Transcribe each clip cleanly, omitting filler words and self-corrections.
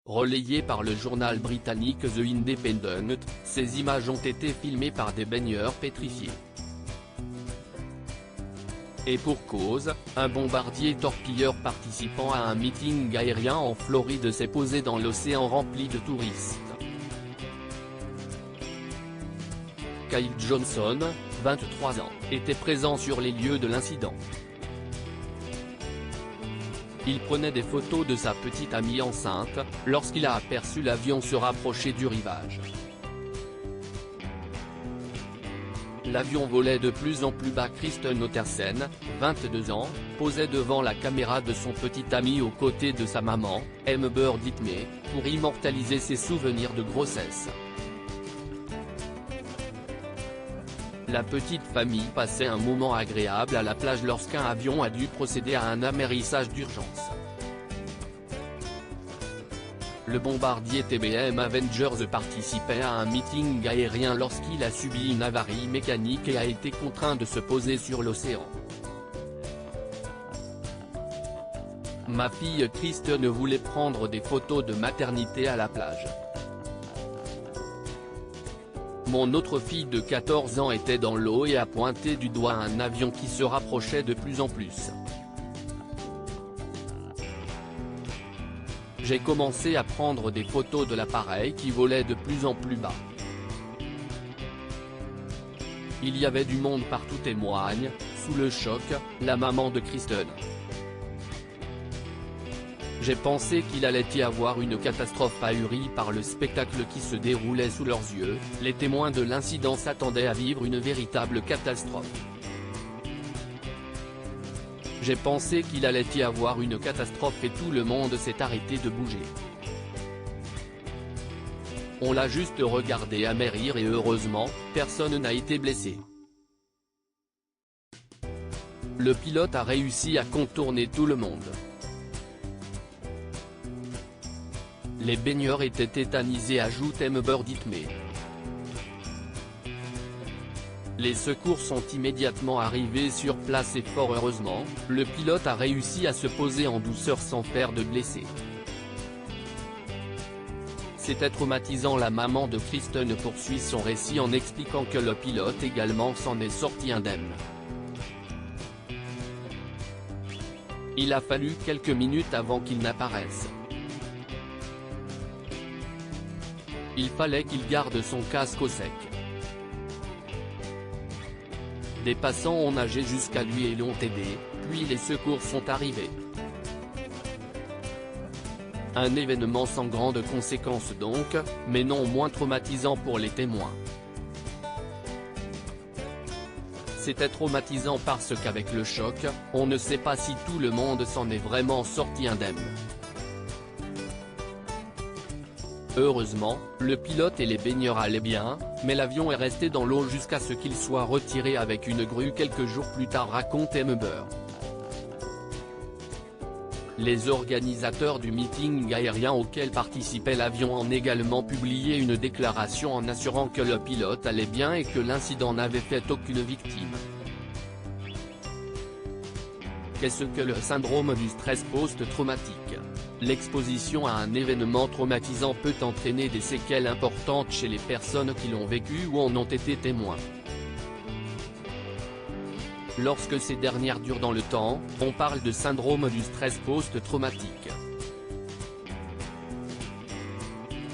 Relayées par le journal britannique The Independent, ces images ont été filmées par des baigneurs pétrifiés. Et pour cause, un bombardier torpilleur participant à un meeting aérien en Floride s'est posé dans l'océan rempli de touristes. Kyle Johnson, 23 ans, était présent sur les lieux de l'incident. Il prenait des photos de sa petite amie enceinte, lorsqu'il a aperçu l'avion se rapprocher du rivage. L'avion volait de plus en plus bas. Kristen Ottersen, 22 ans, posait devant la caméra de son petit ami aux côtés de sa maman, Amber Dittmey, pour immortaliser ses souvenirs de grossesse. La petite famille passait un moment agréable à la plage lorsqu'un avion a dû procéder à un amérissage d'urgence. Le bombardier TBM Avengers participait à un meeting aérien lorsqu'il a subi une avarie mécanique et a été contraint de se poser sur l'océan. Ma fille Kristen voulait prendre des photos de maternité à la plage. Mon autre fille de 14 ans était dans l'eau et a pointé du doigt un avion qui se rapprochait de plus en plus. J'ai commencé à prendre des photos de l'appareil qui volait de plus en plus bas. Il y avait du monde partout, témoigne, sous le choc, la maman de Kristen. J'ai pensé qu'il allait y avoir une catastrophe. Ahuris par le spectacle qui se déroulait sous leurs yeux, les témoins de l'incident s'attendaient à vivre une véritable catastrophe. J'ai pensé qu'il allait y avoir une catastrophe et tout le monde s'est arrêté de bouger. On l'a juste regardé amérir et heureusement, personne n'a été blessé. Le pilote a réussi à contourner tout le monde. Les baigneurs étaient tétanisés, ajoute Amber Dittmey. Les secours sont immédiatement arrivés sur place et fort heureusement, le pilote a réussi à se poser en douceur sans faire de blessés. C'était traumatisant. La maman de Kristen poursuit son récit en expliquant que le pilote également s'en est sorti indemne. Il a fallu quelques minutes avant qu'il n'apparaisse. Il fallait qu'il garde son casque au sec. Des passants ont nagé jusqu'à lui et l'ont aidé, puis les secours sont arrivés. Un événement sans grandes conséquences donc, mais non moins traumatisant pour les témoins. C'était traumatisant parce qu'avec le choc, on ne sait pas si tout le monde s'en est vraiment sorti indemne. Heureusement, le pilote et les baigneurs allaient bien, mais l'avion est resté dans l'eau jusqu'à ce qu'il soit retiré avec une grue quelques jours plus tard, raconte Amber. Les organisateurs du meeting aérien auquel participait l'avion ont également publié une déclaration en assurant que le pilote allait bien et que l'incident n'avait fait aucune victime. Qu'est-ce que le syndrome du stress post-traumatique ? L'exposition à un événement traumatisant peut entraîner des séquelles importantes chez les personnes qui l'ont vécu ou en ont été témoins. Lorsque ces dernières durent dans le temps, on parle de syndrome du stress post-traumatique.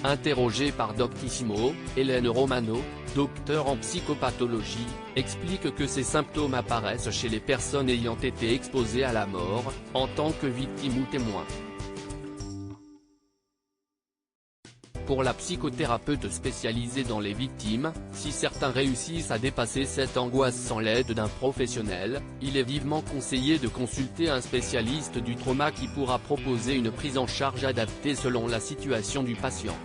Interrogée par Doctissimo, Hélène Romano, docteur en psychopathologie, explique que ces symptômes apparaissent chez les personnes ayant été exposées à la mort, en tant que victimes ou témoins. Pour la psychothérapeute spécialisée dans les victimes, si certains réussissent à dépasser cette angoisse sans l'aide d'un professionnel, il est vivement conseillé de consulter un spécialiste du trauma qui pourra proposer une prise en charge adaptée selon la situation du patient.